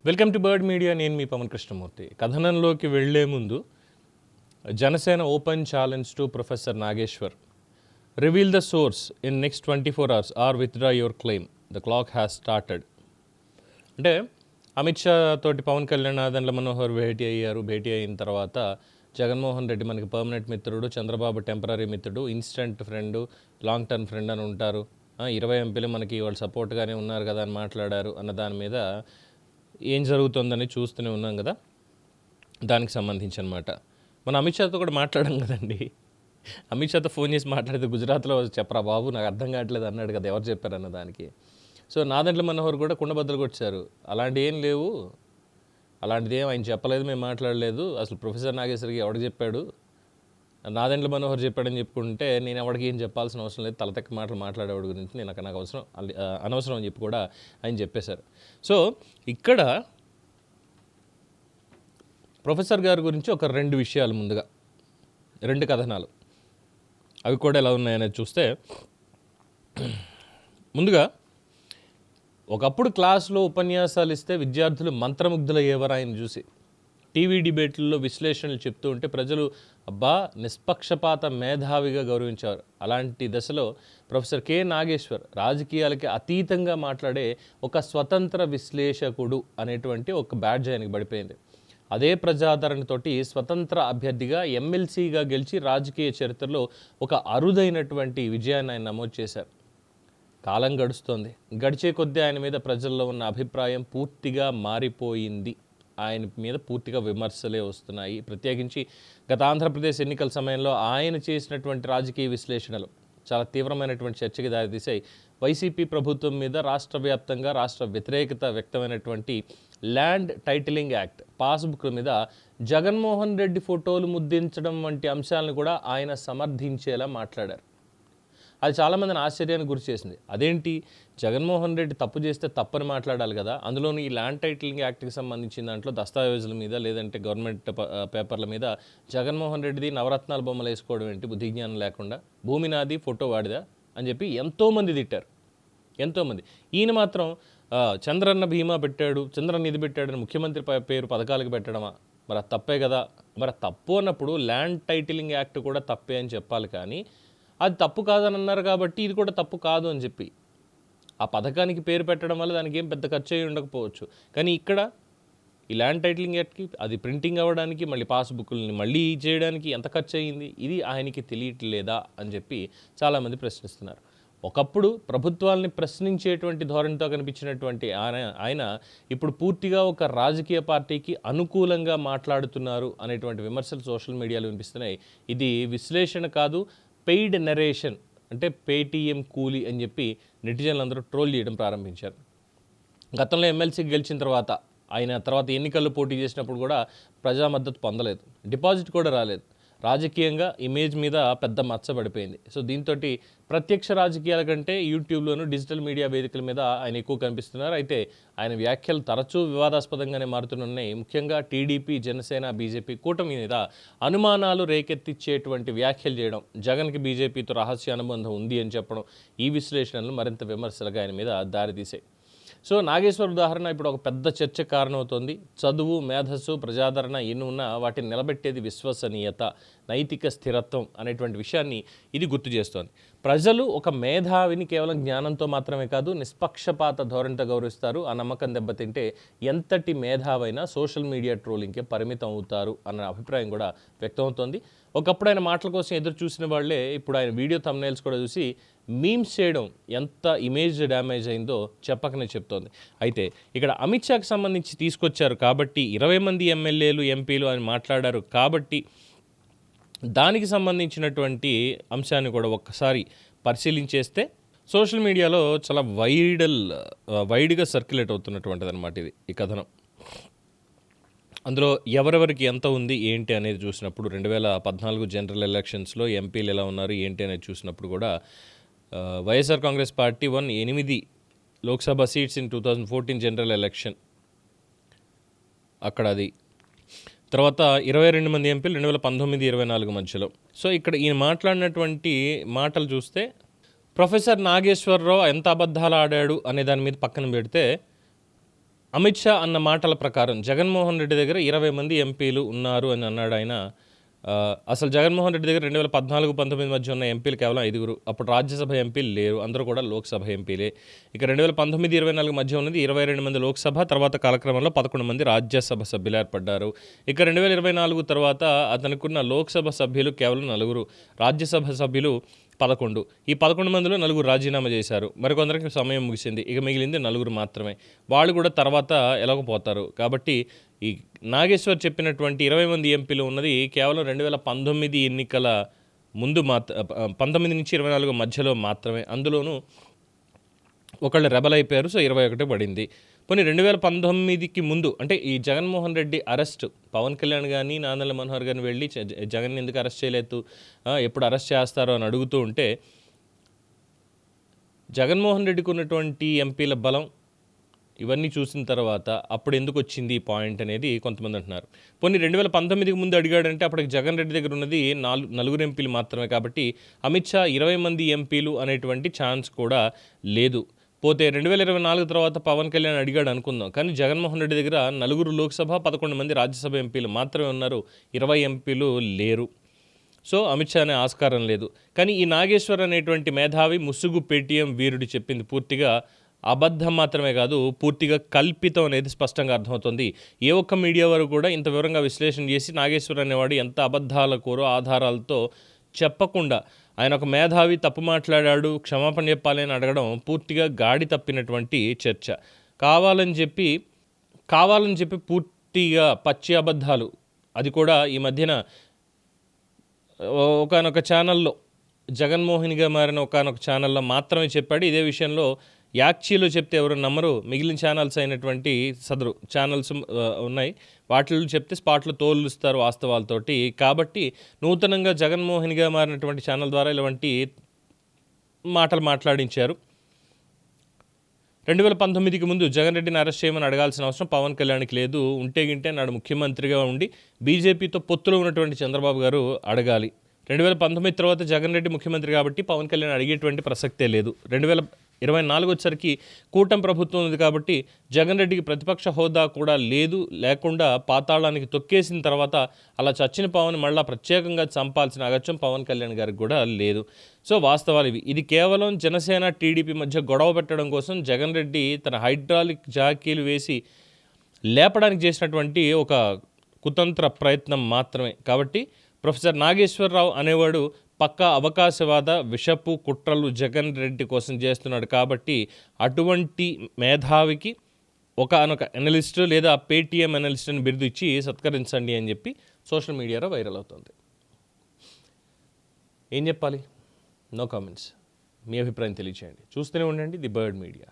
Welcome to bird media. నేను మీ పవన్ కృష్ణమూర్తి. కథనంలోకి వెళ్లే ముందు Janasena open challenge to professor Nageshwar. Reveal the source in next 24 hours or withdraw your claim. The clock has started. అంటే అమిత్ షా తోటి పవన్ కళ్యాణ్, నాదెండ్ల మనోహర్ భేటీ అయ్యారు. భేటీ అయిన తర్వాత జగన్మోహన్ రెడ్డి మనకి పర్మనెంట్ మిత్రుడు, చంద్రబాబు టెంపరీ మిత్రుడు, instant friend, long term friend అని ఉంటారు. 20 ఎంపీలు మనకి వాళ్ళు సపోర్ట్గానే ఉన్నారు కదా అని మాట్లాడారు అన్న దాని మీద ఏం జరుగుతుందని చూస్తూనే ఉన్నాం కదా. దానికి సంబంధించి అనమాట మన అమిత్ షాతో కూడా మాట్లాడాం కదండి. అమిత్ షాతో ఫోన్ చేసి మాట్లాడితే గుజరాత్లో చెప్పరా బాబు నాకు అర్థం కావట్లేదు అన్నాడు కదా, ఎవరు చెప్పారన్న దానికి. సో నాదెండ్ల మనోహర్ కూడా కుండబద్దలు కొట్టారు. అలాంటి ఏం లేవు, అలాంటిది ఏం ఆయన చెప్పలేదు, మేము మాట్లాడలేదు, అసలు ప్రొఫెసర్ నాగేశ్వరికి ఎవరికి చెప్పాడు, నాదెండ్ల మనోహర్ చెప్పాడని చెప్పుకుంటే నేను ఎవరికి ఏం చెప్పాల్సిన అవసరం లేదు, తలతెక్క మాటలు మాట్లాడేవాడి గురించి నాకు అవసరం అనవసరం అని చెప్పి కూడా ఆయన చెప్పేశారు. సో ఇక్కడ ప్రొఫెసర్ గారి గురించి ఒక 2 విషయాలు, ముందుగా 2 కథనాలు, అవి కూడా ఎలా ఉన్నాయనేది చూస్తే, ముందుగా ఒకప్పుడు క్లాసులో ఉపన్యాసాలు ఇస్తే విద్యార్థులు మంత్రముగ్ధులయ్యేవారు ఆయన చూసి. టీవీ డిబేట్లలో విశ్లేషణలు చెప్తూ ఉంటే ప్రజలు అబ్బా నిష్పక్షపాత మేధావిగా గౌరవించారు. అలాంటి దశలో ప్రొఫెసర్ కె నాగేశ్వర్ రాజకీయాలకి అతీతంగా మాట్లాడే ఒక స్వతంత్ర విశ్లేషకుడు అనేటువంటి ఒక బ్యాడ్జ్ ఆయనకి పడిపోయింది. అదే ప్రజాదరణతోటి స్వతంత్ర అభ్యర్థిగా ఎమ్మెల్సీగా గెలిచి రాజకీయ చరిత్రలో ఒక అరుదైనటువంటి విజయాన్ని ఆయన నమోదు చేశారు. కాలం గడుస్తోంది, గడిచే కొద్దీ ఆయన మీద ప్రజల్లో ఉన్న అభిప్రాయం పూర్తిగా మారిపోయింది. ఆయన మీద పూర్తిగా విమర్శలే వస్తున్నాయి. ప్రత్యేకించి గత ఆంధ్రప్రదేశ్ ఎన్నికల సమయంలో ఆయన చేసినటువంటి రాజకీయ విశ్లేషణలు చాలా తీవ్రమైనటువంటి చర్చకి దారితీశాయి. వైసీపీ ప్రభుత్వం మీద రాష్ట్ర వ్యాప్తంగా రాష్ట్ర వ్యతిరేకత వ్యక్తమైనటువంటి ల్యాండ్ టైటిలింగ్ యాక్ట్, పాస్బుక్ల మీద జగన్మోహన్ రెడ్డి ఫోటోలు ముద్రించడం వంటి అంశాలను కూడా ఆయన సమర్థించేలా మాట్లాడారు. అది చాలామందిని ఆశ్చర్యానికి గురి చేసింది. అదేంటి, జగన్మోహన్ రెడ్డి తప్పు చేస్తే తప్పని మాట్లాడాలి కదా, అందులోని ఈ ల్యాండ్ టైటిలింగ్ యాక్ట్కి సంబంధించిన దాంట్లో దస్తావేజుల మీద లేదంటే గవర్నమెంట్ పేపర్ల మీద జగన్మోహన్ రెడ్డిది నవరత్నాల బొమ్మలు వేసుకోవడం ఏంటి, బుద్ధిజ్ఞానం లేకుండా, భూమి నాది ఫోటో వాడిదా అని చెప్పి ఎంతోమంది తిట్టారు, ఎంతోమంది. ఈయన మాత్రం చంద్రన్న బీమా పెట్టాడు, చంద్రన్న ఇది పెట్టాడని ముఖ్యమంత్రి పేరు పథకాలకు పెట్టడమా, మరి అది తప్పే కదా. మరి తప్పు అన్నప్పుడు ల్యాండ్ టైటిలింగ్ యాక్ట్ కూడా తప్పే అని చెప్పాలి, కానీ అది తప్పు కాదని అన్నారు కాబట్టి ఇది కూడా తప్పు కాదు అని చెప్పి ఆ పథకానికి పేరు పెట్టడం వల్ల దానికి ఏం పెద్ద ఖర్చు అయ్యి ఉండకపోవచ్చు. కానీ ఇక్కడ ఈ ల్యాండ్ టైటిలింగ్ యాక్ట్కి అది ప్రింటింగ్ అవ్వడానికి, మళ్ళీ పాస్బుక్ని మళ్ళీ చేయడానికి ఎంత ఖర్చు అయ్యింది, ఇది ఆయనకి తెలియట్లేదా అని చెప్పి చాలామంది ప్రశ్నిస్తున్నారు. ఒకప్పుడు ప్రభుత్వాలని ప్రశ్నించేటువంటి ధోరణితో కనిపించినటువంటి ఆయన ఇప్పుడు పూర్తిగా ఒక రాజకీయ పార్టీకి అనుకూలంగా మాట్లాడుతున్నారు అనేటువంటి విమర్శలు సోషల్ మీడియాలో వినిపిస్తున్నాయి. ఇది విశ్లేషణ కాదు, పెయిడ్ నరేషన్, అంటే పేటీఎం కూలీ అని చెప్పి నెటిజన్లు అందరూ ట్రోల్ చేయడం ప్రారంభించారు. గతంలో ఎమ్మెల్సీకి గెలిచిన తర్వాత ఆయన ఎన్నికల్లో పోటీ చేసినప్పుడు కూడా ప్రజా మద్దతు పొందలేదు, డిపాజిట్ కూడా రాలేదు. రాజకీయంగా ఇమేజ్ మీద పెద్ద మచ్చ పడిపోయింది. సో దీంతో ప్రత్యక్ష రాజకీయాల కంటే యూట్యూబ్లోను డిజిటల్ మీడియా వేదికల మీద ఆయన ఎక్కువ కనిపిస్తున్నారు. అయితే ఆయన వ్యాఖ్యలు తరచూ వివాదాస్పదంగానే మారుతున్నాయి. ముఖ్యంగా టీడీపీ, జనసేన, బీజేపీ కూటమి మీద అనుమానాలు రేకెత్తిచ్చేటువంటి వ్యాఖ్యలు చేయడం, జగన్కి బీజేపీతో రహస్య అనుబంధం ఉంది అని చెప్పడం, ఈ విశ్లేషణలు మరింత విమర్శలుగా ఆయన మీద దారితీశాయి. సో నాగేశ్వర్ ఉదాహరణ ఇప్పుడు ఒక పెద్ద చర్చ కారణమవుతోంది. చదువు, మేధస్సు, ప్రజాదరణ ఎన్ని ఉన్నా వాటిని నిలబెట్టేది విశ్వసనీయత, నైతిక స్థిరత్వం అనేటువంటి విషయాన్ని ఇది గుర్తు చేస్తోంది. ప్రజలు ఒక మేధావిని కేవలం జ్ఞానంతో మాత్రమే కాదు నిష్పక్షపాత ధోరణితో గౌరవిస్తారు. ఆ నమ్మకం దెబ్బతింటే ఎంతటి మేధావైనా సోషల్ మీడియా ట్రోలింగ్కే పరిమితం అవుతారు అన్న అభిప్రాయం కూడా వ్యక్తమవుతోంది. ఒకప్పుడు ఆయన మాటల కోసం ఎదురు చూసిన వాళ్ళే ఇప్పుడు ఆయన వీడియో థంబ్నెయిల్స్ కూడా చూసి మీమ్స్ చేయడం ఎంత ఇమేజ్ డ్యామేజ్ అయిందో చెప్పకనే చెప్తోంది. అయితే ఇక్కడ అమిత్ షాకి సంబంధించి తీసుకొచ్చారు కాబట్టి, 20 మంది ఎమ్మెల్యేలు, ఎంపీలు అని మాట్లాడారు కాబట్టి దానికి సంబంధించినటువంటి అంశాన్ని కూడా ఒక్కసారి పరిశీలించేస్తే సోషల్ మీడియాలో చాలా వైడ్గా సర్క్యులేట్ అవుతున్నటువంటిది అనమాట ఈ కథనం. అందులో ఎవరెవరికి ఎంత ఉంది ఏంటి అనేది చూసినప్పుడు 2014 జనరల్ ఎలక్షన్స్లో ఎంపీలు ఎలా ఉన్నారు ఏంటి అనేది చూసినప్పుడు కూడా YSR Congress party 8 Lok Sabha seats in 2014 general election, అక్కడ అది. తర్వాత 22 మంది ఎంపీలు 2019-24 మధ్యలో. సో ఇక్కడ ఈయన మాట్లాడినటువంటి మాటలు చూస్తే ప్రొఫెసర్ నాగేశ్వరరావు ఎంత అబద్ధాలు ఆడాడు అనే దాని మీద పక్కన పెడితే అమిత్ షా అన్న మాటల ప్రకారం జగన్మోహన్ రెడ్డి దగ్గర 20 మంది ఎంపీలు ఉన్నారు అని అన్నాడు ఆయన. అసలు జగన్మోహన్ రెడ్డి దగ్గర 2014-19 మధ్య ఉన్న ఎంపీలు కేవలం 5. అప్పుడు రాజ్యసభ ఎంపీలు లేరు, అందరూ కూడా లోక్సభ ఎంపీలే. ఇక 2019-24 మధ్య ఉన్నది 22 మంది లోక్సభ, తర్వాత కాలక్రమంలో 11 మంది రాజ్యసభ సభ్యులు ఏర్పడ్డారు. ఇక 2024 తర్వాత అతనుకున్న లోక్సభ సభ్యులు కేవలం 4, రాజ్యసభ సభ్యులు 11. ఈ 11 మందిలో 4 రాజీనామా చేశారు, మరికొందరికి సమయం ముగిసింది. ఇక మిగిలింది 4 మాత్రమే. వాళ్ళు కూడా తర్వాత ఎలాగోపోతారు. కాబట్టి ఈ నాగేశ్వర్ చెప్పినటువంటి 20 మంది ఎంపీలు ఉన్నది కేవలం 2019 ఎన్నికల ముందు 19 నుంచి 24 మధ్యలో మాత్రమే. అందులోనూ ఒకళ్ళు రెబల్ అయిపోయారు, సో 21 పడింది. పోనీ 2019కి ముందు అంటే ఈ జగన్మోహన్ రెడ్డి అరెస్ట్, పవన్ కళ్యాణ్ కానీ నాదెండ్ల మనోహర్ గారిని వెళ్ళి జగన్ ఎందుకు అరెస్ట్ చేయలేదు, ఎప్పుడు అరెస్ట్ చేస్తారో అని అడుగుతూ ఉంటే జగన్మోహన్ రెడ్డికి ఉన్నటువంటి ఎంపీల బలం ఇవన్నీ చూసిన తర్వాత అప్పుడు ఎందుకు వచ్చింది ఈ పాయింట్ అనేది కొంతమంది అంటున్నారు. పోనీ 2019కి ముందు అడిగాడంటే అప్పటికి జగన్ రెడ్డి దగ్గర ఉన్నది 4 ఎంపీలు మాత్రమే. కాబట్టి అమిత్ షా 20 మంది ఎంపీలు అనేటువంటి ఛాన్స్ కూడా లేదు. పోతే 2024 తర్వాత పవన్ కళ్యాణ్ అడిగాడు అనుకుందాం, కానీ జగన్మోహన్ రెడ్డి దగ్గర 4 లోక్సభ, 11 మంది రాజ్యసభ ఎంపీలు మాత్రమే ఉన్నారు, 20 ఎంపీలు లేరు. సో అమిత్ షా అనే ఆస్కారం లేదు. కానీ ఈ నాగేశ్వర్ అనేటువంటి మేధావి ముసుగు పేటీఎం వీరుడు చెప్పింది పూర్తిగా అబద్ధం మాత్రమే కాదు, పూర్తిగా కల్పితం అనేది స్పష్టంగా అర్థమవుతుంది. ఏ ఒక్క మీడియా వారు కూడా ఇంత వివరంగా విశ్లేషణ చేసి నాగేశ్వర్ అనేవాడు ఎంత అబద్ధాల కోరో ఆధారాలతో చెప్పకుండా ఆయన ఒక మేధావి తప్పు మాట్లాడాడు క్షమాపణ చెప్పాలి అని అడగడం పూర్తిగా గాడి తప్పినటువంటి చర్చ. కావాలని చెప్పి పూర్తిగా పచ్చి అబద్ధాలు, అది కూడా ఈ మధ్యన ఒకానొక ఛానల్లో జగన్మోహినిగా మారిన ఒకానొక ఛానల్లో మాత్రమే చెప్పాడు. ఇదే విషయంలో యాక్చీలో చెప్తే ఎవరు నమ్మరు, మిగిలిన ఛానల్స్ అయినటువంటి సదరు ఛానల్స్ ఉన్నాయి, వాటిల్లో చెప్తే స్పాట్లో తోలుస్తారు వాస్తవాలతోటి. కాబట్టి నూతనంగా జగన్మోహినిగా మారినటువంటి ఛానల్ ద్వారా ఇలాంటి మాటలు మాట్లాడించారు. 2019కి ముందు జగన్ రెడ్డిని అరెస్ట్ చేయమని అడగాల్సిన అవసరం పవన్ కళ్యాణ్కి లేదు. ఉంటే గింటే నాడు ముఖ్యమంత్రిగా ఉండి బీజేపీతో పొత్తులో ఉన్నటువంటి చంద్రబాబు గారు అడగాలి. 2019 తర్వాత జగన్ రెడ్డి ముఖ్యమంత్రి కాబట్టి పవన్ కళ్యాణ్ అడిగేటువంటి ప్రసక్తే లేదు. 2024 వచ్చరికి కూటమి ప్రభుత్వం ఉంది కాబట్టి జగన్ రెడ్డికి ప్రతిపక్ష హోదా కూడా లేకుండా పాతాళానికి తొక్కేసిన తర్వాత అలా చచ్చిన పవన్ మళ్ళీ ప్రత్యేకంగా చంపాల్సిన అగత్యం పవన్ కళ్యాణ్ గారికి కూడా లేదు. సో వాస్తవాలు ఇవి. ఇది కేవలం జనసేన టీడీపీ మధ్య గొడవ పెట్టడం కోసం జగన్ రెడ్డి తన హైడ్రాలిక్ జాకీలు వేసి లేపడానికి చేసినటువంటి ఒక కుతంత్ర ప్రయత్నం మాత్రమే. కాబట్టి ప్రొఫెసర్ నాగేశ్వరరావు అనేవాడు పక్కా అవకాశవాద విషపు కుట్రలు జగన్ రెడ్డి కోసం చేస్తున్నాడు. కాబట్టి అటువంటి మేధావికి ఒకనొక అనలిస్టు లేదా పేటీఎం అనలిస్టుని బిరుదు ఇచ్చి సత్కరించండి అని చెప్పి సోషల్ మీడియాలో వైరల్ అవుతుంది. ఏం చెప్పాలి? No comments. మీ అభిప్రాయం తెలియచేయండి. చూస్తూనే ఉండండి ది బర్డ్ మీడియా.